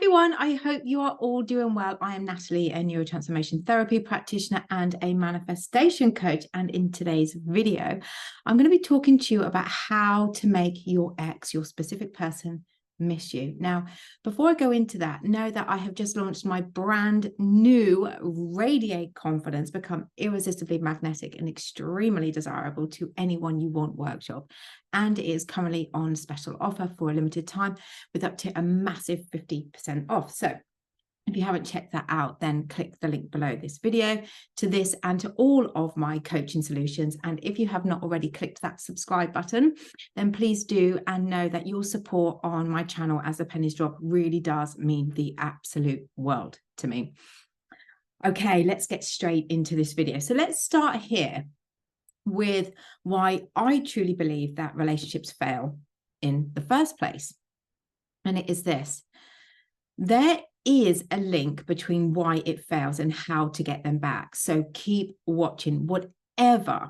everyone, I hope you are all doing well. I am Natalie, a neurotransformation therapy practitioner and a manifestation coach. And in today's video, I'm going to be talking to you about how to make your ex, your specific person, miss you. Now, before I go into that, know that I have just launched my brand new Radiate Confidence, Become Irresistibly Magnetic and Extremely Desirable to Anyone You Want workshop. And it is currently on special offer for a limited time with up to a massive 50% off. So if you haven't checked that out, then click the link below this video to this and to all of my coaching solutions. And if you have not already clicked that subscribe button, then please do, and know that your support on my channel as the pennies drop really does mean the absolute world to me. Okay, let's get straight into this video. So let's start here with why I truly believe that relationships fail in the first place. And it is this: there is a link between why it fails and how to get them back. So keep watching. Whatever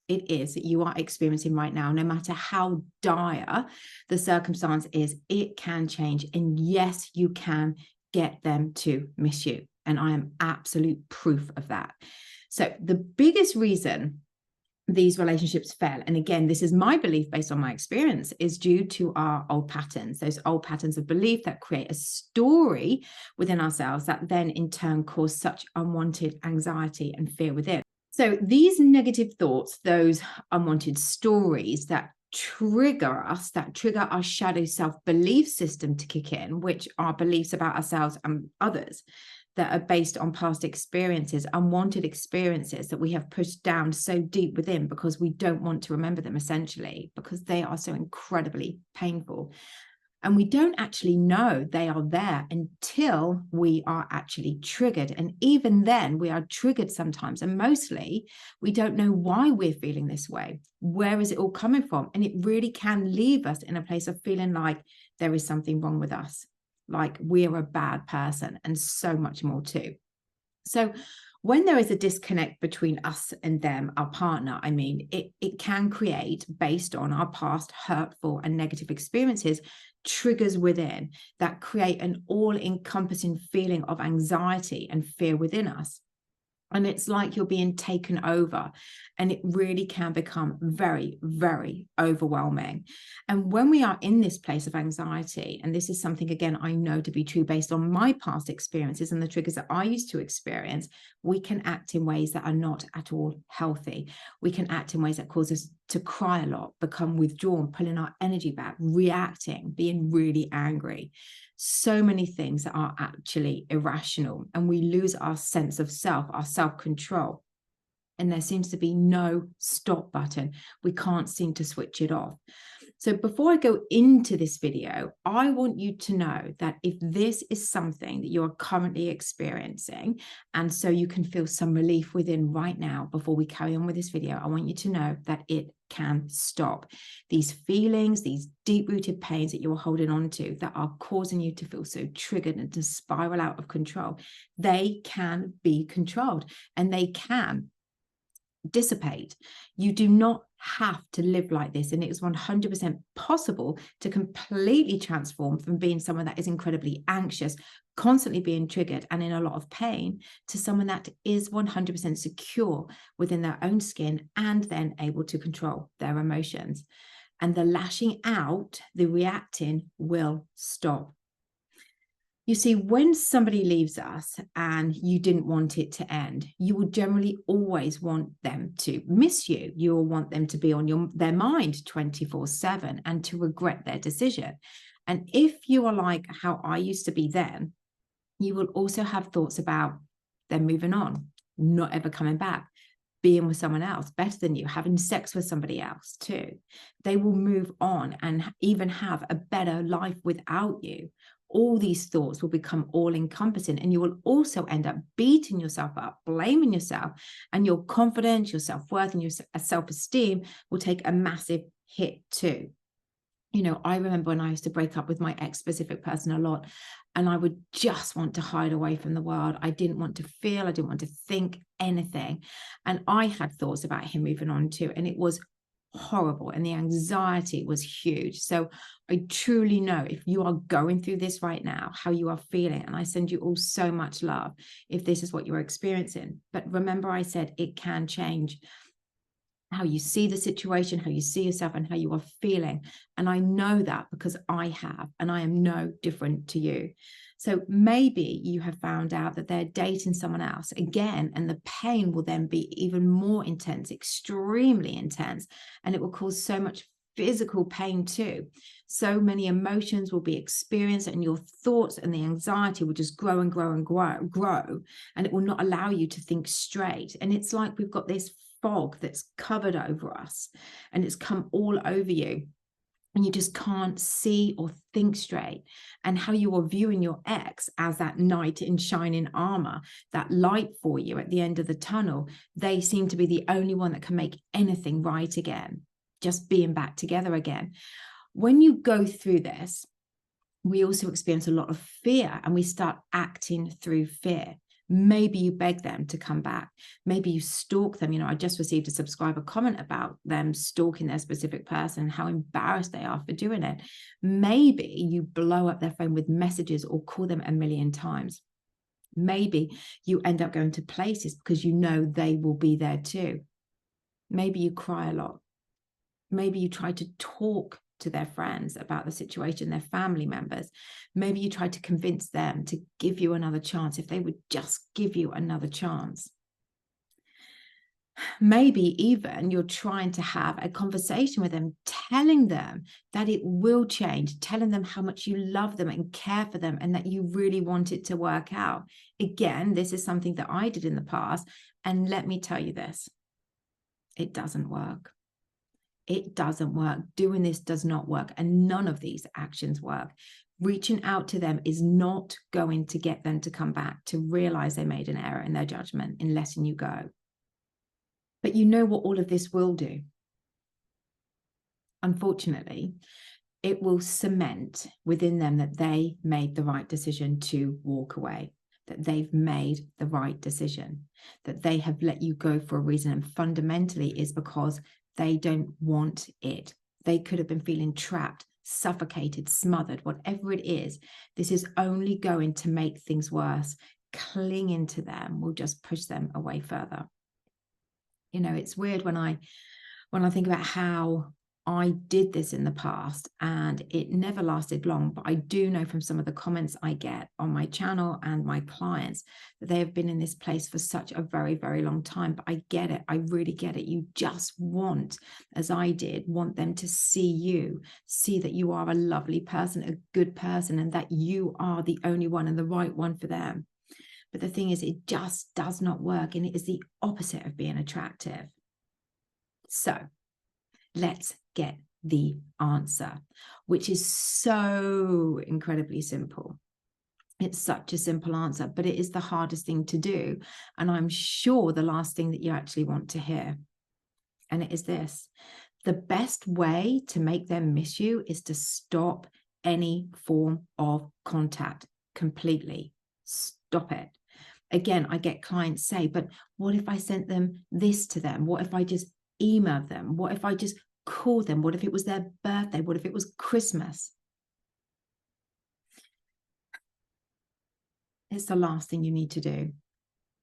it is that you are experiencing right now, no matter how dire the circumstance is, it can change. And yes, you can get them to miss you. And I am absolute proof of that. So the biggest reason these relationships fail, and again, this is my belief based on my experience, is due to our old patterns, those old patterns of belief that create a story within ourselves that then in turn cause such unwanted anxiety and fear within. So these negative thoughts, those unwanted stories that trigger us, that trigger our shadow self-belief system to kick in, which are beliefs about ourselves and others that are based on past experiences, unwanted experiences that we have pushed down so deep within because we don't want to remember them, essentially, because they are so incredibly painful. And we don't actually know they are there until we are actually triggered. And even then, we are triggered sometimes. And mostly, we don't know why we're feeling this way. Where is it all coming from? And it really can leave us in a place of feeling like there is something wrong with us, like we're a bad person, and so much more too. So when there is a disconnect between us and them, our partner, I mean, it can create, based on our past hurtful and negative experiences, triggers within that create an all-encompassing feeling of anxiety and fear within us. And it's like you're being taken over, and it really can become very, very overwhelming. And when we are in this place of anxiety, and this is something, again, I know to be true based on my past experiences and the triggers that I used to experience, we can act in ways that are not at all healthy. We can act in ways that cause us to cry a lot, become withdrawn, pulling our energy back, reacting, being really angry. So many things that are actually irrational, and we lose our sense of self, our self-control. And there seems to be no stop button. We can't seem to switch it off. So before I go into this video, I want you to know that if this is something that you're currently experiencing, and so you can feel some relief within right now, before we carry on with this video, I want you to know that it can stop. These feelings, these deep-rooted pains that you're holding on to that are causing you to feel so triggered and to spiral out of control, they can be controlled and they can dissipate. You do not have to live like this, and it is 100% possible to completely transform from being someone that is incredibly anxious, constantly being triggered and in a lot of pain, to someone that is 100% secure within their own skin and then able to control their emotions. And the lashing out, the reacting, will stop. You see, when somebody leaves us and you didn't want it to end, you will generally always want them to miss you. You will want them to be on their mind 24/7 and to regret their decision. And if you are like how I used to be then, you will also have thoughts about them moving on, not ever coming back, being with someone else better than you, having sex with somebody else too. They will move on and even have a better life without you. All these thoughts will become all-encompassing, and you will also end up beating yourself up, blaming yourself, and your confidence, your self-worth, and your self-esteem will take a massive hit too. You know, I remember when I used to break up with my ex-specific person a lot, and I would just want to hide away from the world. I didn't want to feel, I didn't want to think anything. And I had thoughts about him moving on too, and it was horrible and the anxiety was huge. So I truly know if you are going through this right now, how you are feeling. And I send you all so much love if this is what you're experiencing. But remember, I said it can change how you see the situation, how you see yourself, and how you are feeling. And I know that because I have, and I am no different to you. So maybe you have found out that they're dating someone else again, and the pain will then be even more intense, extremely intense, and it will cause so much physical pain too. So many emotions will be experienced, and your thoughts and the anxiety will just grow and grow and grow, and it will not allow you to think straight. And it's like we've got this fog that's covered over us, and it's come all over you, and you just can't see or think straight. And how you are viewing your ex as that knight in shining armor, that light for you at the end of the tunnel. They seem to be the only one that can make anything right again, just being back together again. When you go through this, we also experience a lot of fear, and we start acting through fear. Maybe you beg them to come back. Maybe you stalk them. You know, I just received a subscriber comment about them stalking their specific person and how embarrassed they are for doing it. Maybe you blow up their phone with messages or call them a million times. Maybe you end up going to places because you know they will be there too. Maybe you cry a lot. Maybe you try to talk to their friends about the situation, their family members. Maybe you try to convince them to give you another chance, if they would just give you another chance. Maybe even you're trying to have a conversation with them, telling them that it will change, telling them how much you love them and care for them, and that you really want it to work out. Again, this is something that I did in the past. And let me tell you this, it doesn't work. It doesn't work. Doing this does not work. And none of these actions work. Reaching out to them is not going to get them to come back, to realize they made an error in their judgment, in letting you go. But you know what all of this will do? Unfortunately, it will cement within them that they made the right decision to walk away, that they've made the right decision, that they have let you go for a reason. And fundamentally is because they don't want it. They could have been feeling trapped, suffocated, smothered, whatever it is. This is only going to make things worse. Clinging to them will just push them away further. You know, it's weird when I think about how I did this in the past, and it never lasted long, but I do know from some of the comments I get on my channel and my clients that they have been in this place for such a very, very long time. But I get it. I really get it. You just want, as I did, want them to see you, see that you are a lovely person, a good person, and that you are the only one and the right one for them. But the thing is, it just does not work, and it is the opposite of being attractive. So let's get the answer, which is so incredibly simple. It's such a simple answer, but it is the hardest thing to do. And I'm sure the last thing that you actually want to hear. And it is this: the best way to make them miss you is to stop any form of contact completely. Stop it. Again, I get clients say, but what if I sent them this to them? What if I just emailed them? What if I just called them? What if it was their birthday? What if it was Christmas? It's the last thing you need to do.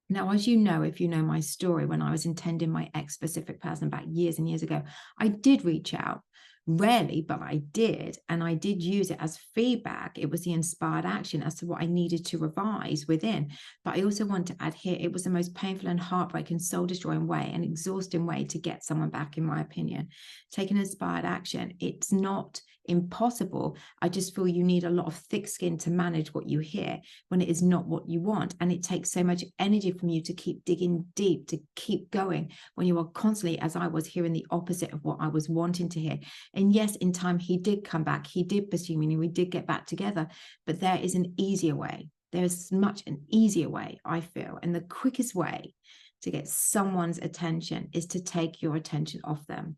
Now, as you know, if you know my story, when I was intending my ex-specific person back years and years ago, I did reach out. Rarely, but I did. And I did use it as feedback. It was the inspired action as to what I needed to revise within. But I also want to add here, it was the most painful and heartbreaking, soul-destroying way and exhausting way to get someone back, in my opinion. Taking inspired action, it's not impossible. I just feel you need a lot of thick skin to manage what you hear when it is not what you want. And it takes so much energy from you to keep digging deep, to keep going, when you are constantly, as I was, hearing the opposite of what I was wanting to hear. And yes, in time, he did come back. He did pursue me, and we did get back together. But there is an easier way. There is much an easier way, I feel. And the quickest way to get someone's attention is to take your attention off them.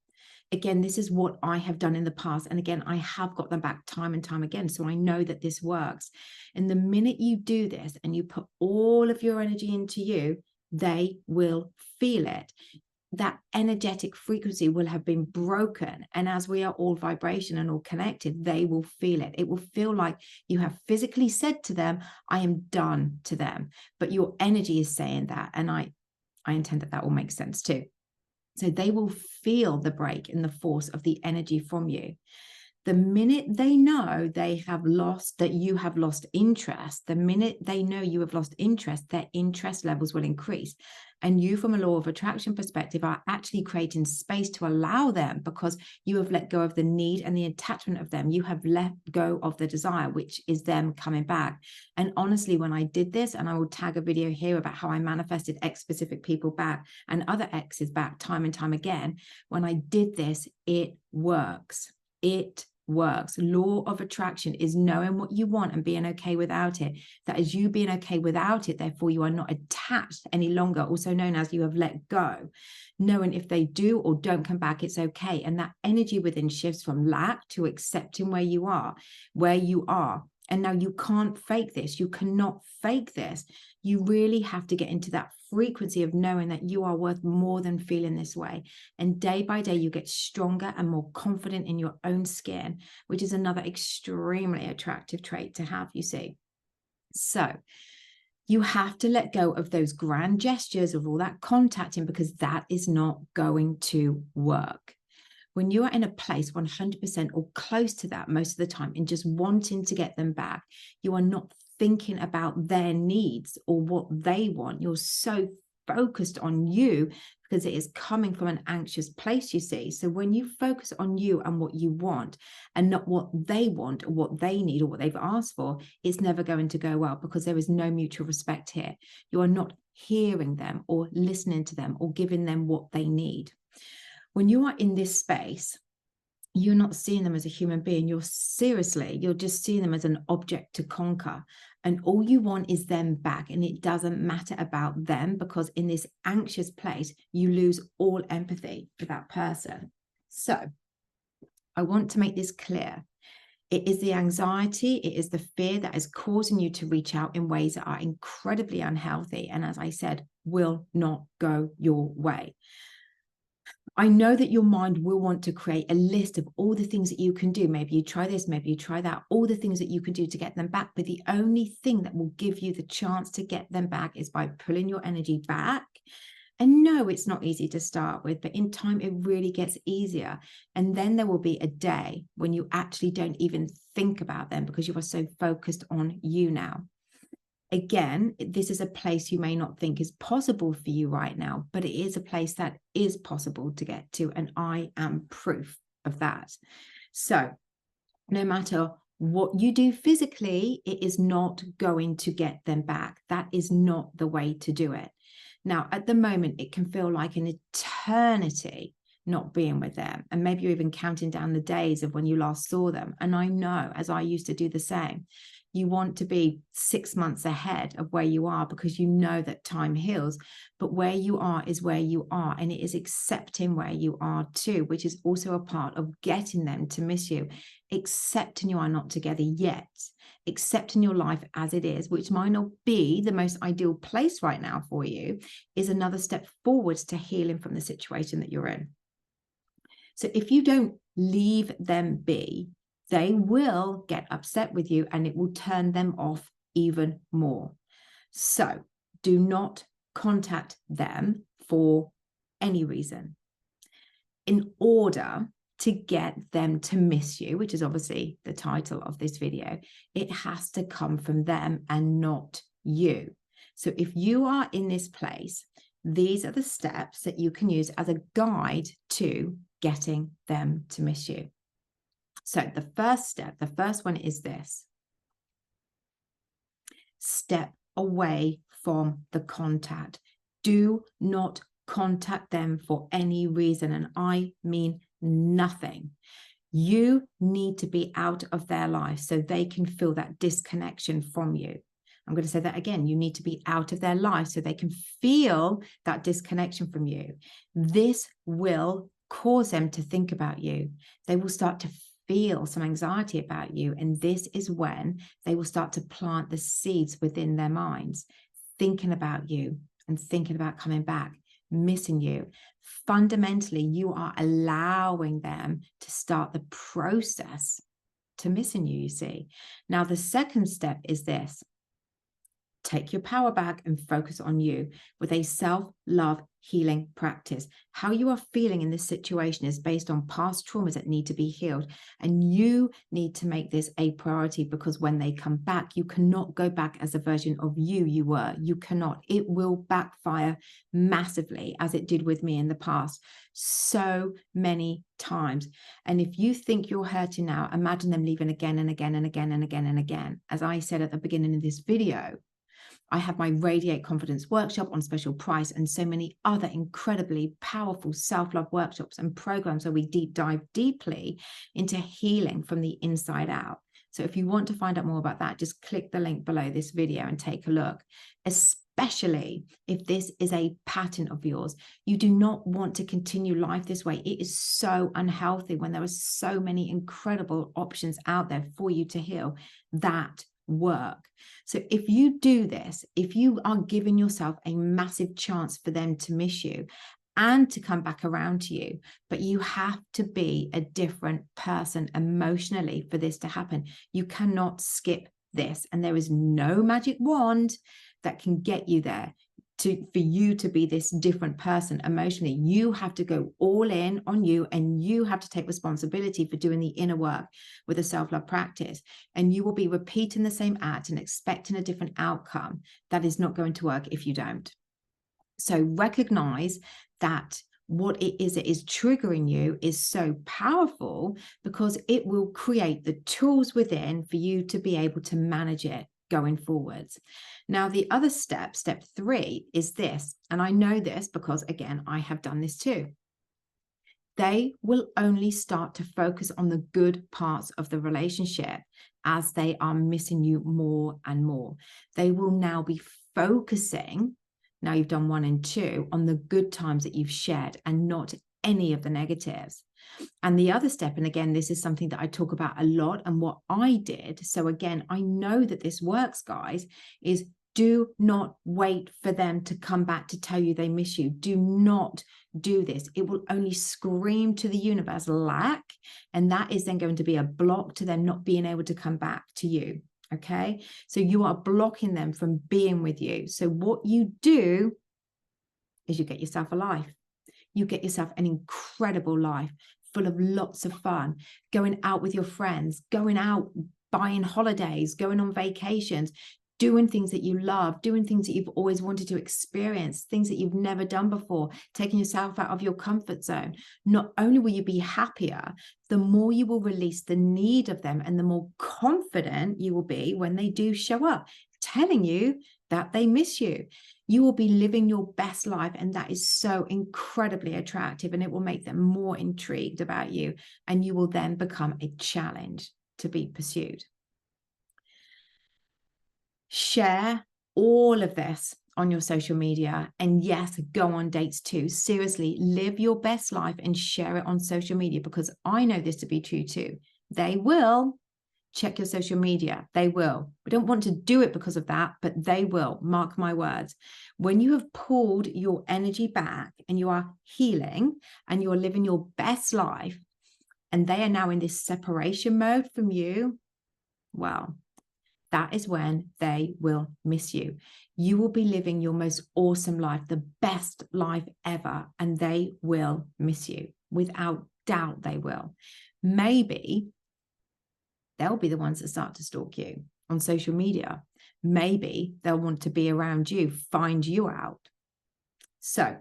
Again, this is what I have done in the past. And again, I have got them back time and time again. So I know that this works. And the minute you do this and you put all of your energy into you, they will feel it. that energetic frequency will have been broken. And as we are all vibration and all connected, they will feel it. It will feel like you have physically said to them, I am done to them. But your energy is saying that. And I intend that will make sense too. So they will feel the break in the force of the energy from you. The minute they know they have lost, that you have lost interest, the minute they know you have lost interest, their interest levels will increase. And you, from a law of attraction perspective, are actually creating space to allow them, because you have let go of the need and the attachment of them. You have let go of the desire, which is them coming back. And honestly, when I did this, and I will tag a video here about how I manifested X specific people back and other X's back time and time again, when I did this, it works. It works. Law of attraction is knowing what you want and being okay without it. That is you being okay without it. Therefore, you are not attached any longer, also known as you have let go. Knowing if they do or don't come back, it's okay. And that energy within shifts from lack to accepting where you are. And now you can't fake this. You cannot fake this. You really have to get into that frequency of knowing that you are worth more than feeling this way. And day by day, you get stronger and more confident in your own skin, which is another extremely attractive trait to have, you see. So you have to let go of those grand gestures of all that contacting, because that is not going to work. When you are in a place 100% or close to that most of the time and just wanting to get them back, you are not thinking about their needs or what they want. You're so focused on you because it is coming from an anxious place, you see. So when you focus on you and what you want and not what they want or what they need or what they've asked for, it's never going to go well, because there is no mutual respect here. You are not hearing them or listening to them or giving them what they need. When you are in this space, you're not seeing them as a human being. You're just seeing them as an object to conquer. And all you want is them back. And it doesn't matter about them, because in this anxious place, you lose all empathy for that person. So I want to make this clear. It is the anxiety, it is the fear that is causing you to reach out in ways that are incredibly unhealthy. And as I said, will not go your way. I know that your mind will want to create a list of all the things that you can do. Maybe you try this, maybe you try that, all the things that you can do to get them back. But the only thing that will give you the chance to get them back is by pulling your energy back. And no, it's not easy to start with, but in time, it really gets easier. And then there will be a day when you actually don't even think about them, because you are so focused on you now. Again, this is a place you may not think is possible for you right now, but it is a place that is possible to get to. And I am proof of that. So no matter what you do physically, it is not going to get them back. That is not the way to do it. Now, at the moment, it can feel like an eternity not being with them. And maybe you're even counting down the days of when you last saw them. And I know, as I used to do the same, you want to be 6 months ahead of where you are, because you know that time heals. But where you are is where you are. And it is accepting where you are too, which is also a part of getting them to miss you. Accepting you are not together yet. Accepting your life as it is, which might not be the most ideal place right now for you, is another step forwards to healing from the situation that you're in. So if you don't leave them be, they will get upset with you and it will turn them off even more. So do not contact them for any reason. In order to get them to miss you, which is obviously the title of this video, it has to come from them and not you. So if you are in this place, these are the steps that you can use as a guide to getting them to miss you. So the first step, the first one is this. Step away from the contact. Do not contact them for any reason. And I mean nothing. You need to be out of their life so they can feel that disconnection from you. I'm going to say that again. You need to be out of their life so they can feel that disconnection from you. This will cause them to think about you. They will start to feel some anxiety about you. And this is when they will start to plant the seeds within their minds, thinking about you and thinking about coming back. missing you. Fundamentally, you are allowing them to start the process to missing you, you see. Now, the second step is this. Take your power back and focus on you with a self-love healing practice. How you are feeling in this situation is based on past traumas that need to be healed. And you need to make this a priority, because when they come back, you cannot go back as a version of you were. You cannot. It will backfire massively, as it did with me in the past so many times. And if you think you're hurting now, imagine them leaving again and again and again and again and again. As I said at the beginning of this video, I have my Radiate Confidence Workshop on special price, and so many other incredibly powerful self-love workshops and programs where we deep dive deeply into healing from the inside out. So if you want to find out more about that, just click the link below this video and take a look. Especially if this is a pattern of yours. You do not want to continue life this way. It is so unhealthy when there are so many incredible options out there for you to heal that work. So if you do this, if you are giving yourself a massive chance for them to miss you and to come back around to you, but you have to be a different person emotionally for this to happen. You cannot skip this, and there is no magic wand that can get you there. For you to be this different person emotionally, you have to go all in on you, and you have to take responsibility for doing the inner work with a self-love practice. And you will be repeating the same act and expecting a different outcome. That is not going to work if you don't. So recognize that what it is that is triggering you is so powerful, because it will create the tools within for you to be able to manage it going forwards. Now, the other step 3, is this, and I know this because, again, I have done this too. They will only start to focus on the good parts of the relationship as they are missing you more and more. They will now be focusing, now you've done 1 and 2, on the good times that you've shared and not any of the negatives. And the other step, and again, this is something that I talk about a lot and what I did, so again, I know that this works, guys, is do not wait for them to come back to tell you they miss you. Do not do this. It will only scream to the universe lack, and that is then going to be a block to them not being able to come back to you. Okay, so you are blocking them from being with you. So what you do is you get yourself a life. You get yourself an incredible life full of lots of fun, going out with your friends, going out, buying holidays, going on vacations, doing things that you love, doing things that you've always wanted to experience, things that you've never done before, taking yourself out of your comfort zone. Not only will you be happier, the more you will release the need of them, and the more confident you will be when they do show up, telling you that they miss you. You will be living your best life, and that is so incredibly attractive, and it will make them more intrigued about you, and you will then become a challenge to be pursued. Share all of this on your social media, and yes, go on dates too. Seriously, live your best life and share it on social media, because I know this to be true too. They will check your social media. They will. We don't want to do it because of that, but they will. Mark my words. When you have pulled your energy back and you are healing and you are living your best life, and they are now in this separation mode from you, well, that is when they will miss you. You will be living your most awesome life, the best life ever, and they will miss you. Without doubt, they will. Maybe they'll be the ones that start to stalk you on social media. Maybe they'll want to be around you, find you out. So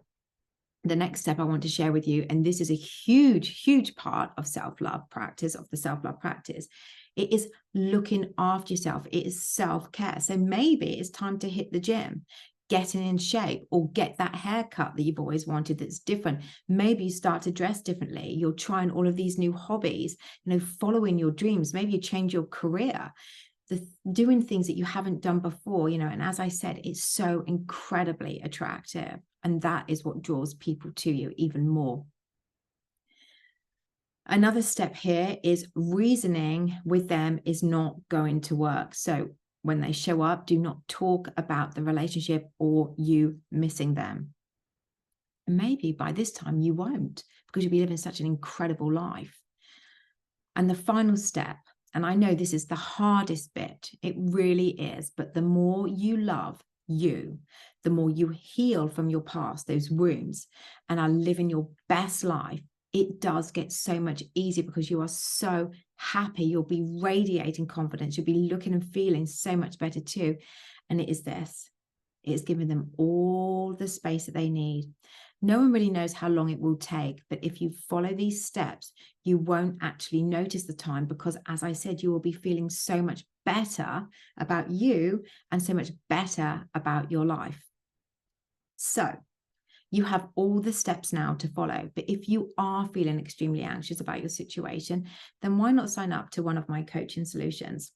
the next step I want to share with you, and this is a huge, huge part of self-love practice, of the self-love practice, it is looking after yourself. It is self-care. So maybe it's time to hit the gym, getting in shape, or get that haircut that you've always wanted that's different. Maybe you start to dress differently. You're trying all of these new hobbies, following your dreams. Maybe you change your career, doing things that you haven't done before, and as I said, it's so incredibly attractive. And that is what draws people to you even more. Another step here is reasoning with them is not going to work. So when they show up, do not talk about the relationship or you missing them. And maybe by this time you won't, because you'll be living such an incredible life. And the final step, and I know this is the hardest bit, it really is, but the more you love you, the more you heal from your past, those wounds, and are living your best life, it does get so much easier because you are so happy. You'll be radiating confidence. You'll be looking and feeling so much better too. And it is this. It's giving them all the space that they need. No one really knows how long it will take, but if you follow these steps, you won't actually notice the time, because as I said, you will be feeling so much better about you and so much better about your life. So you have all the steps now to follow, but if you are feeling extremely anxious about your situation, then why not sign up to one of my coaching solutions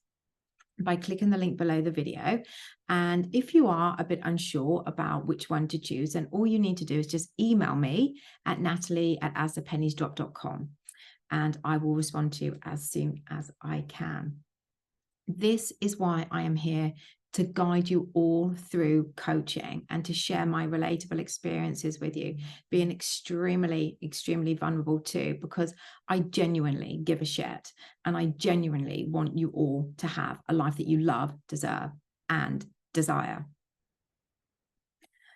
by clicking the link below the video. And if you are a bit unsure about which one to choose, then all you need to do is just email me at natalie@asthepenniesdrop.com, and I will respond to you as soon as I can. This is why I am here, to guide you all through coaching and to share my relatable experiences with you, being extremely, extremely vulnerable too, because I genuinely give a shit and I genuinely want you all to have a life that you love, deserve, and desire.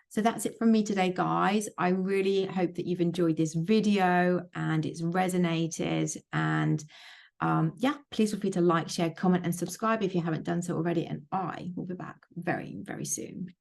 So that's it from me today, guys. I really hope that you've enjoyed this video and it's resonated. And yeah, please feel free to like, share, comment, and subscribe if you haven't done so already. And I will be back very, very soon.